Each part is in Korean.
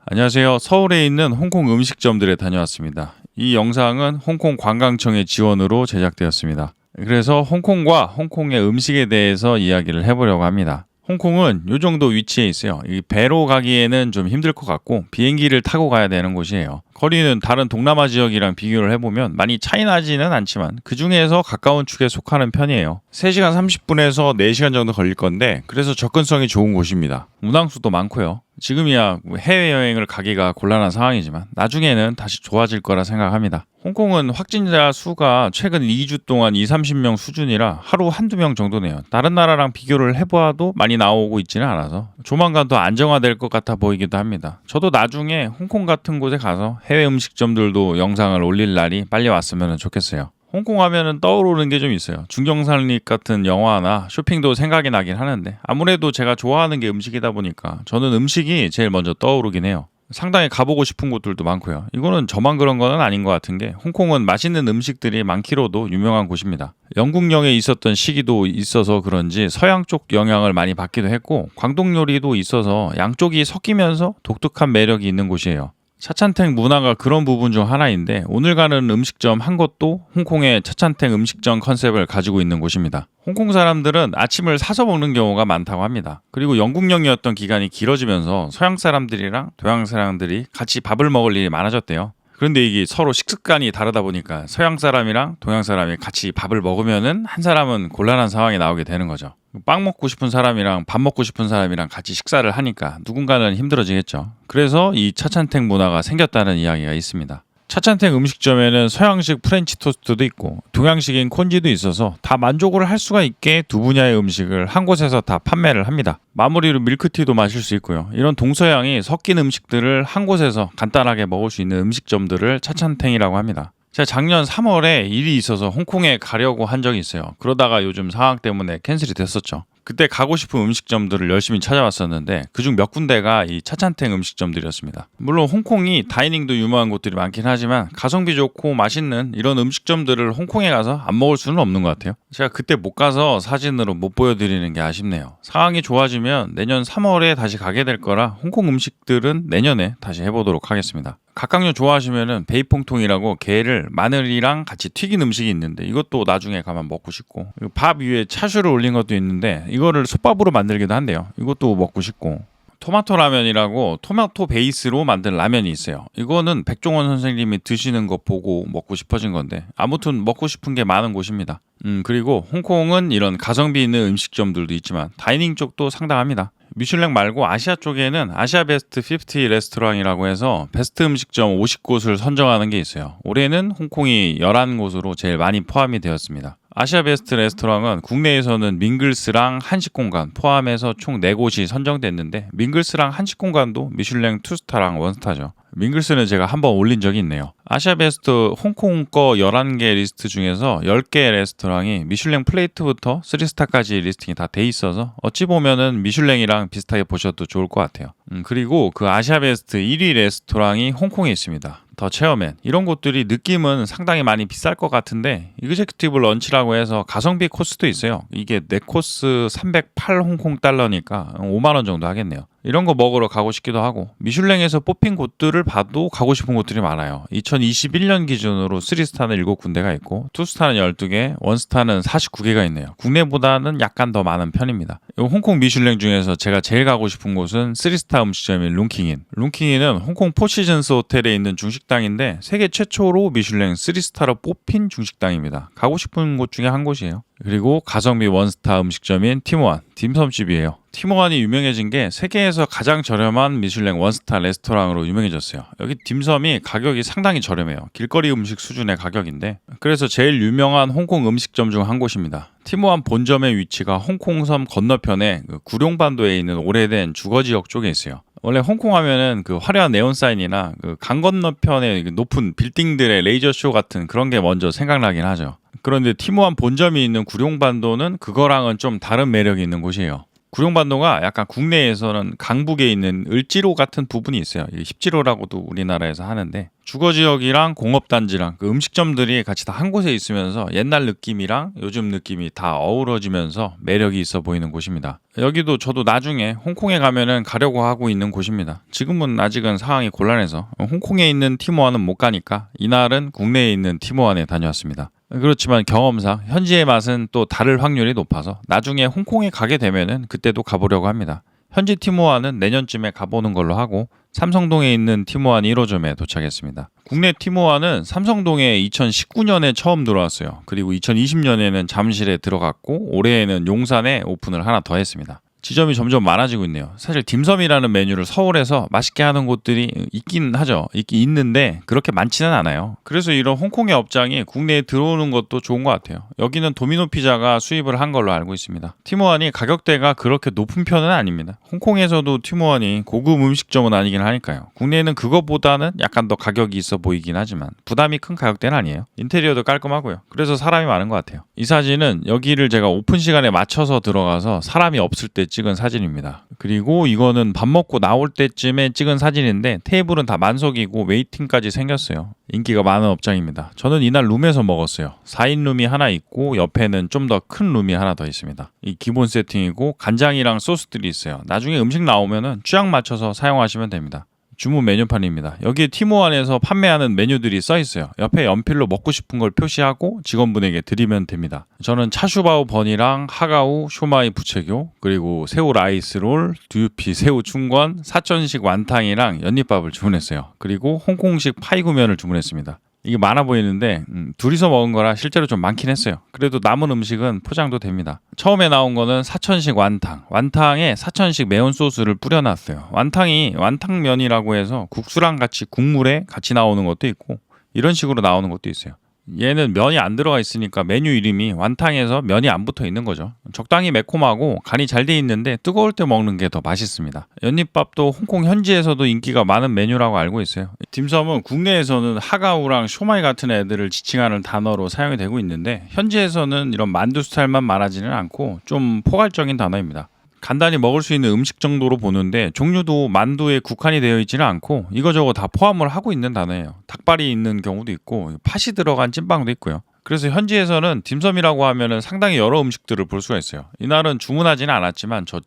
안녕하세요. 서울에 있는 홍콩 음식점들에 다녀왔습니다. 이 영상은 홍콩 관광청의 지원으로 제작되었습니다. 그래서 홍콩과 홍콩의 음식에 대해서 이야기를 해보려고 합니다. 홍콩은 이 정도 위치에 있어요. 이 배로 가기에는 좀 힘들 것 같고 비행기를 타고 가야 되는 곳이에요. 거리는 다른 동남아 지역이랑 비교를 해보면 많이 차이 나지는 않지만 그 중에서 가까운 축에 속하는 편이에요. 3시간 30분에서 4시간 정도 걸릴 건데 그래서 접근성이 좋은 곳입니다. 문항수도 많고요. 지금이야 해외여행을 가기가 곤란한 상황이지만 나중에는 다시 좋아질 거라 생각합니다. 홍콩은 확진자 수가 최근 2주 동안 20-30명 수준이라 하루 한두 명 정도네요. 다른 나라랑 비교를 해보아도 많이 나오고 있지는 않아서 조만간 더 안정화될 것 같아 보이기도 합니다. 저도 나중에 홍콩 같은 곳에 가서 해외 음식점들도 영상을 올릴 날이 빨리 왔으면 좋겠어요. 홍콩 하면은 떠오르는 게 좀 있어요. 중경산립 같은 영화나 쇼핑도 생각이 나긴 하는데 아무래도 제가 좋아하는 게 음식이다 보니까 저는 음식이 제일 먼저 떠오르긴 해요. 상당히 가보고 싶은 곳들도 많고요. 이거는 저만 그런 거는 아닌 것 같은 게 홍콩은 맛있는 음식들이 많기로도 유명한 곳입니다. 영국령에 있었던 시기도 있어서 그런지 서양 쪽 영향을 많이 받기도 했고 광동 요리도 있어서 양쪽이 섞이면서 독특한 매력이 있는 곳이에요. 차찬탱 문화가 그런 부분 중 하나인데 오늘 가는 음식점 한 곳도 홍콩의 차찬탱 음식점 컨셉을 가지고 있는 곳입니다. 홍콩 사람들은 아침을 사서 먹는 경우가 많다고 합니다. 그리고 영국령이었던 기간이 길어지면서 서양 사람들이랑 동양 사람들이 같이 밥을 먹을 일이 많아졌대요. 그런데 이게 서로 식습관이 다르다 보니까 서양 사람이랑 동양 사람이 같이 밥을 먹으면은 한 사람은 곤란한 상황이 나오게 되는 거죠. 빵 먹고 싶은 사람이랑 밥 먹고 싶은 사람이랑 같이 식사를 하니까 누군가는 힘들어지겠죠. 그래서 이 차찬탱 문화가 생겼다는 이야기가 있습니다. 차찬탱 음식점에는 서양식 프렌치 토스트도 있고 동양식인 콘지도 있어서 다 만족을 할 수가 있게 두 분야의 음식을 한 곳에서 다 판매를 합니다. 마무리로 밀크티도 마실 수 있고요. 이런 동서양이 섞인 음식들을 한 곳에서 간단하게 먹을 수 있는 음식점들을 차찬탱이라고 합니다. 제가 작년 3월에 일이 있어서 홍콩에 가려고 한 적이 있어요. 그러다가 요즘 상황 때문에 캔슬이 됐었죠. 그때 가고 싶은 음식점들을 열심히 찾아왔었는데 그중 몇 군데가 이 차찬탱 음식점들이었습니다. 물론 홍콩이 다이닝도 유명한 곳들이 많긴 하지만 가성비 좋고 맛있는 이런 음식점들을 홍콩에 가서 안 먹을 수는 없는 것 같아요. 제가 그때 못 가서 사진으로 못 보여드리는 게 아쉽네요. 상황이 좋아지면 내년 3월에 다시 가게 될 거라 홍콩 음식들은 내년에 다시 해보도록 하겠습니다. 각각류 좋아하시면은 베이퐁통이라고 게를 마늘이랑 같이 튀긴 음식이 있는데 이것도 나중에 가면 먹고 싶고 밥 위에 차슈를 올린 것도 있는데 이거를 솥밥으로 만들기도 한대요. 이것도 먹고 싶고 토마토 라면이라고 토마토 베이스로 만든 라면이 있어요. 이거는 백종원 선생님이 드시는 거 보고 먹고 싶어진 건데 아무튼 먹고 싶은 게 많은 곳입니다. 그리고 홍콩은 이런 가성비 있는 음식점들도 있지만 다이닝 쪽도 상당합니다. 미슐랭 말고 아시아 쪽에는 아시아 베스트 50 레스토랑이라고 해서 베스트 음식점 50곳을 선정하는 게 있어요. 올해는 홍콩이 11곳으로 제일 많이 포함이 되었습니다. 아시아 베스트 레스토랑은 국내에서는 밍글스랑 한식공간 포함해서 총 4곳이 선정됐는데 밍글스랑 한식공간도 미슐랭 2스타랑 1스타죠. 밍글스는 제가 한번 올린 적이 있네요. 아시아 베스트 홍콩 거 11개 리스트 중에서 10개 레스토랑이 미슐랭 플레이트부터 3스타까지 리스팅이 다 돼 있어서 어찌 보면은 미슐랭이랑 비슷하게 보셔도 좋을 것 같아요. 그리고 그 아시아 베스트 1위 레스토랑이 홍콩에 있습니다. 더 체어맨 이런 곳들이 느낌은 상당히 많이 비쌀 것 같은데 이그제큐티브 런치라고 해서 가성비 코스도 있어요. 이게 4코스 308 홍콩 달러니까 5만 원 정도 하겠네요. 이런 거 먹으러 가고 싶기도 하고 미슐랭에서 뽑힌 곳들을 봐도 가고 싶은 곳들이 많아요. 2021년 기준으로 3스타는 7군데가 있고 2스타는 12개, 1스타는 49개가 있네요. 국내보다는 약간 더 많은 편입니다. 홍콩 미슐랭 중에서 제가 제일 가고 싶은 곳은 3스타 음식점인 룽킹인. 룽킹인은 홍콩 포시즌스 호텔에 있는 중식당인데 세계 최초로 미슐랭 3스타로 뽑힌 중식당입니다. 가고 싶은 곳 중에 한 곳이에요. 그리고 가성비 1스타 음식점인 팀원, 딤섬집이에요. 팀원이 유명해진 게 세계에서 가장 저렴한 미슐랭 1스타 레스토랑으로 유명해졌어요. 여기 딤섬이 가격이 상당히 저렴해요. 길거리 음식 수준의 가격인데 그래서 제일 유명한 홍콩 음식점 중 한 곳입니다. 팀원 본점의 위치가 홍콩섬 건너편에 구룡반도에 있는 오래된 주거지역 쪽에 있어요. 원래 홍콩 하면은 그 화려한 네온 사인이나 그 강 건너편의 높은 빌딩들의 레이저 쇼 같은 그런 게 먼저 생각나긴 하죠. 그런데 티모안 본점이 있는 구룡반도는 그거랑은 좀 다른 매력이 있는 곳이에요. 구룡반도가 약간 국내에서는 강북에 있는 을지로 같은 부분이 있어요. 힙지로라고도 우리나라에서 하는데 주거지역이랑 공업단지랑 그 음식점들이 같이 다 한 곳에 있으면서 옛날 느낌이랑 요즘 느낌이 다 어우러지면서 매력이 있어 보이는 곳입니다. 여기도 저도 나중에 홍콩에 가면은 가려고 하고 있는 곳입니다. 지금은 아직은 상황이 곤란해서 홍콩에 있는 티모아는 못 가니까 이날은 국내에 있는 티모아에 다녀왔습니다. 그렇지만 경험상 현지의 맛은 또 다를 확률이 높아서 나중에 홍콩에 가게 되면은 그때도 가보려고 합니다. 현지 티모아는 내년쯤에 가보는 걸로 하고 삼성동에 있는 티모안 1호점에 도착했습니다. 국내 티모아는 삼성동에 2019년에 처음 들어왔어요. 그리고 2020년에는 잠실에 들어갔고 올해에는 용산에 오픈을 하나 더 했습니다. 지점이 점점 많아지고 있네요. 사실 딤섬이라는 메뉴를 서울에서 맛있게 하는 곳들이 있긴 하죠. 있긴 있는데 그렇게 많지는 않아요. 그래서 이런 홍콩의 업장이 국내에 들어오는 것도 좋은 것 같아요. 여기는 도미노 피자가 수입을 한 걸로 알고 있습니다. 티모안이 가격대가 그렇게 높은 편은 아닙니다. 홍콩에서도 티모안이 고급 음식점은 아니긴 하니까요. 국내에는 그것보다는 약간 더 가격이 있어 보이긴 하지만 부담이 큰 가격대는 아니에요. 인테리어도 깔끔하고요. 그래서 사람이 많은 것 같아요. 이 사진은 여기를 제가 오픈 시간에 맞춰서 들어가서 사람이 없을 때 찍은 사진입니다. 그리고 이거는 밥 먹고 나올 때쯤에 찍은 사진인데 테이블은 다 만석이고 웨이팅까지 생겼어요. 인기가 많은 업장입니다. 저는 이날 룸에서 먹었어요. 4인 룸이 하나 있고 옆에는 좀 더 큰 룸이 하나 더 있습니다. 이 기본 세팅이고 간장이랑 소스들이 있어요. 나중에 음식 나오면은 취향 맞춰서 사용하시면 됩니다. 주문 메뉴판입니다. 여기에 티모안에서 판매하는 메뉴들이 써 있어요. 옆에 연필로 먹고 싶은 걸 표시하고 직원분에게 드리면 됩니다. 저는 차슈바오 버니랑 하가우 쇼마이 부채교 그리고 새우 라이스롤, 두유피 새우 충권, 사천식 완탕이랑 연잎밥을 주문했어요. 그리고 홍콩식 파이구면을 주문했습니다. 이게 많아 보이는데 둘이서 먹은 거라 실제로 좀 많긴 했어요. 그래도 남은 음식은 포장도 됩니다. 처음에 나온 거는 사천식 완탕. 완탕에 사천식 매운 소스를 뿌려놨어요. 완탕이 완탕면이라고 해서 국수랑 같이 국물에 같이 나오는 것도 있고 이런 식으로 나오는 것도 있어요. 얘는 면이 안 들어가 있으니까 메뉴 이름이 완탕에서 면이 안 붙어 있는 거죠. 적당히 매콤하고 간이 잘 돼 있는데 뜨거울 때 먹는 게 더 맛있습니다. 연잎밥도 홍콩 현지에서도 인기가 많은 메뉴라고 알고 있어요. 딤섬은 국내에서는 하가우랑 쇼마이 같은 애들을 지칭하는 단어로 사용이 되고 있는데 현지에서는 이런 만두 스타일만 말하지는 않고 좀 포괄적인 단어입니다. 간단히 먹을 수 있는 음식 정도로 보는데 종류도 만두에 국한이 되어 있지는 않고 이거저거 다 포함을 하고 있는 단어예요. 닭발이 있는 경우도 있고 팥이 들어간 찐빵도 있고요. 그래서 현지에서는 딤섬이라고 하면은 상당히 여러 음식들을 볼 수가 있어요. 이날은 주문하지는 않았지만 저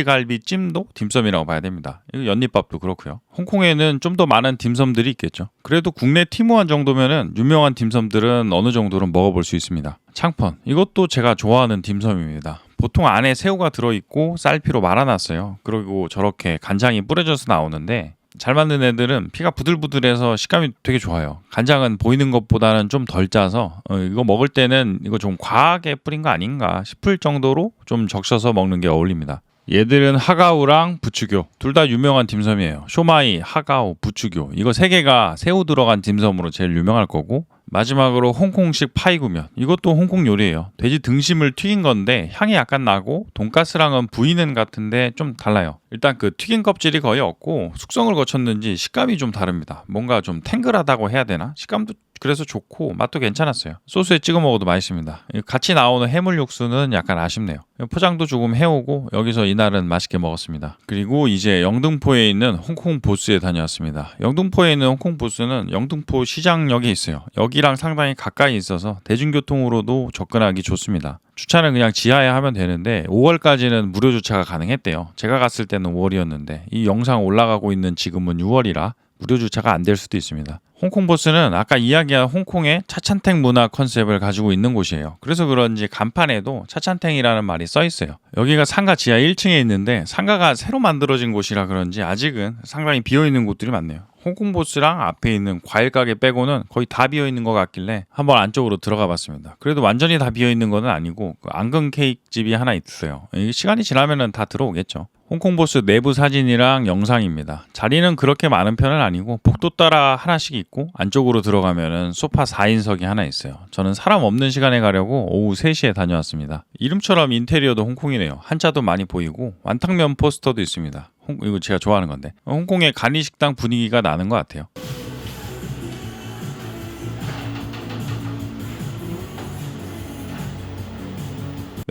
돼지갈비찜도 딤섬이라고 봐야 됩니다. 연잎밥도 그렇고요. 홍콩에는 좀 더 많은 딤섬들이 있겠죠. 그래도 국내 티모안 정도면은 유명한 딤섬들은 어느 정도는 먹어볼 수 있습니다. 창펀 이것도 제가 좋아하는 딤섬입니다. 보통 안에 새우가 들어있고 쌀피로 말아놨어요. 그리고 저렇게 간장이 뿌려져서 나오는데 잘 만든 애들은 피가 부들부들해서 식감이 되게 좋아요. 간장은 보이는 것보다는 좀 덜 짜서 이거 먹을 때는 이거 좀 과하게 뿌린 거 아닌가 싶을 정도로 좀 적셔서 먹는 게 어울립니다. 얘들은 하가우랑 부추교 둘 다 유명한 딤섬이에요. 쇼마이, 하가우, 부추교 이거 세 개가 새우 들어간 딤섬으로 제일 유명할 거고 마지막으로 홍콩식 파이구면 이것도 홍콩 요리예요. 돼지 등심을 튀긴 건데 향이 약간 나고 돈가스랑은 부위는 같은데 좀 달라요. 일단 그 튀긴 껍질이 거의 없고 숙성을 거쳤는지 식감이 좀 다릅니다. 뭔가 좀 탱글하다고 해야 되나? 식감도 그래서 좋고 맛도 괜찮았어요. 소스에 찍어 먹어도 맛있습니다. 같이 나오는 해물 육수는 약간 아쉽네요. 포장도 조금 해오고 여기서 이날은 맛있게 먹었습니다. 그리고 이제 영등포에 있는 홍콩 보스에 다녀왔습니다. 영등포에 있는 홍콩 보스는 영등포 시장역에 있어요. 여기랑 상당히 가까이 있어서 대중교통으로도 접근하기 좋습니다. 주차는 그냥 지하에 하면 되는데 5월까지는 무료 주차가 가능했대요. 제가 갔을 때는 5월이었는데 이 영상 올라가고 있는 지금은 6월이라 무료 주차가 안 될 수도 있습니다. 홍콩 보스는 아까 이야기한 홍콩의 차찬탱 문화 컨셉을 가지고 있는 곳이에요. 그래서 그런지 간판에도 차찬탱이라는 말이 써 있어요. 여기가 상가 지하 1층에 있는데 상가가 새로 만들어진 곳이라 그런지 아직은 상당히 비어있는 곳들이 많네요. 홍콩 보스랑 앞에 있는 과일 가게 빼고는 거의 다 비어있는 것 같길래 한번 안쪽으로 들어가 봤습니다. 그래도 완전히 다 비어있는 건 아니고 앙금 케이크 집이 하나 있어요. 시간이 지나면 다 들어오겠죠. 홍콩 보스 내부 사진이랑 영상입니다. 자리는 그렇게 많은 편은 아니고 복도 따라 하나씩 있고 안쪽으로 들어가면은 소파 4인석이 하나 있어요. 저는 사람 없는 시간에 가려고 오후 3시에 다녀왔습니다. 이름처럼 인테리어도 홍콩이네요. 한자도 많이 보이고 완탕면 포스터도 있습니다. 이거 제가 좋아하는 건데 홍콩의 간이식당 분위기가 나는 것 같아요.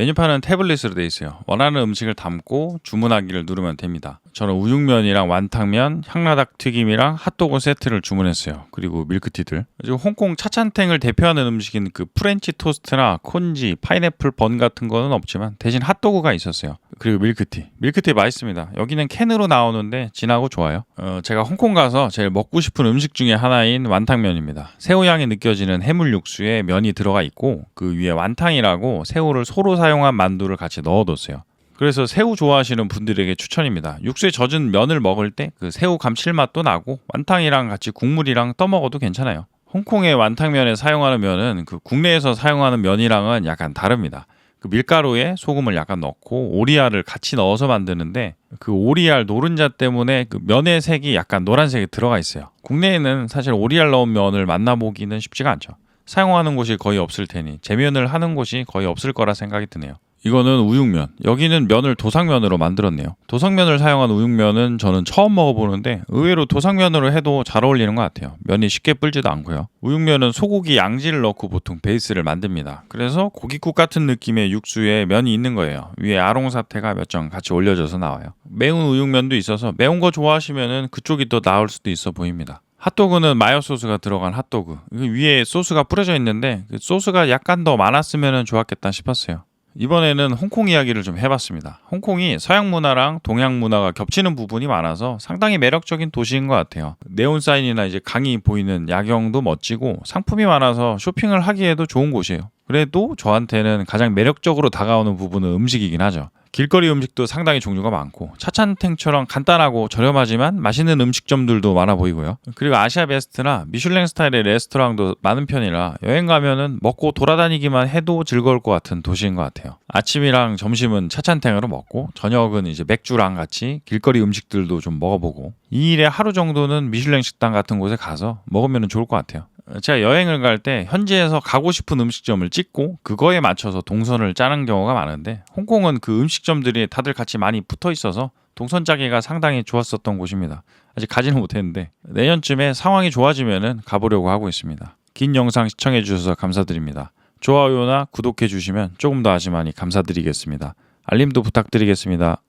메뉴판은 태블릿으로 돼 있어요. 원하는 음식을 담고 주문하기를 누르면 됩니다. 저는 우육면이랑 완탕면, 향라닭 튀김이랑 핫도그 세트를 주문했어요. 그리고 밀크티들. 그리고 홍콩 차찬탱을 대표하는 음식인 그 프렌치 토스트나 콘지, 파인애플 번 같은 거는 없지만 대신 핫도그가 있었어요. 그리고 밀크티. 밀크티 맛있습니다. 여기는 캔으로 나오는데 진하고 좋아요. 제가 홍콩 가서 제일 먹고 싶은 음식 중에 하나인 완탕면입니다. 새우향이 느껴지는 해물 육수에 면이 들어가 있고 그 위에 완탕이라고 새우를 소로 사용한 만두를 같이 넣어뒀어요. 그래서 새우 좋아하시는 분들에게 추천입니다. 육수에 젖은 면을 먹을 때 그 새우 감칠맛도 나고 완탕이랑 같이 국물이랑 떠먹어도 괜찮아요. 홍콩의 완탕면에 사용하는 면은 그 국내에서 사용하는 면이랑은 약간 다릅니다. 그 밀가루에 소금을 약간 넣고 오리알을 같이 넣어서 만드는데 그 오리알 노른자 때문에 그 면의 색이 약간 노란색이 들어가 있어요. 국내에는 사실 오리알 넣은 면을 만나보기는 쉽지가 않죠. 사용하는 곳이 거의 없을 테니 재면을 하는 곳이 거의 없을 거라 생각이 드네요. 이거는 우육면. 여기는 면을 도상면으로 만들었네요. 도상면을 사용한 우육면은 저는 처음 먹어보는데 의외로 도상면으로 해도 잘 어울리는 것 같아요. 면이 쉽게 불지도 않고요. 우육면은 소고기 양지를 넣고 보통 베이스를 만듭니다. 그래서 고깃국 같은 느낌의 육수에 면이 있는 거예요. 위에 아롱사태가 몇 점 같이 올려져서 나와요. 매운 우육면도 있어서 매운 거 좋아하시면은 그쪽이 더 나을 수도 있어 보입니다. 핫도그는 마요 소스가 들어간 핫도그. 위에 소스가 뿌려져 있는데 그 소스가 약간 더 많았으면 좋았겠다 싶었어요. 이번에는 홍콩 이야기를 좀 해봤습니다. 홍콩이 서양 문화랑 동양 문화가 겹치는 부분이 많아서 상당히 매력적인 도시인 것 같아요. 네온사인이나 이제 강이 보이는 야경도 멋지고 상품이 많아서 쇼핑을 하기에도 좋은 곳이에요. 그래도 저한테는 가장 매력적으로 다가오는 부분은 음식이긴 하죠. 길거리 음식도 상당히 종류가 많고 차찬탱처럼 간단하고 저렴하지만 맛있는 음식점들도 많아 보이고요. 그리고 아시아 베스트나 미슐랭 스타일의 레스토랑도 많은 편이라 여행 가면은 먹고 돌아다니기만 해도 즐거울 것 같은 도시인 것 같아요. 아침이랑 점심은 차찬탱으로 먹고 저녁은 이제 맥주랑 같이 길거리 음식들도 좀 먹어보고 2일에 하루 정도는 미슐랭 식당 같은 곳에 가서 먹으면 좋을 것 같아요. 제가 여행을 갈 때 현지에서 가고 싶은 음식점을 찍고 그거에 맞춰서 동선을 짜는 경우가 많은데 홍콩은 그 음식점들이 다들 같이 많이 붙어 있어서 동선 짜기가 상당히 좋았었던 곳입니다. 아직 가지는 못했는데 내년쯤에 상황이 좋아지면 가보려고 하고 있습니다. 긴 영상 시청해 주셔서 감사드립니다. 좋아요나 구독해 주시면 조금 더 아주 많이 감사드리겠습니다. 알림도 부탁드리겠습니다.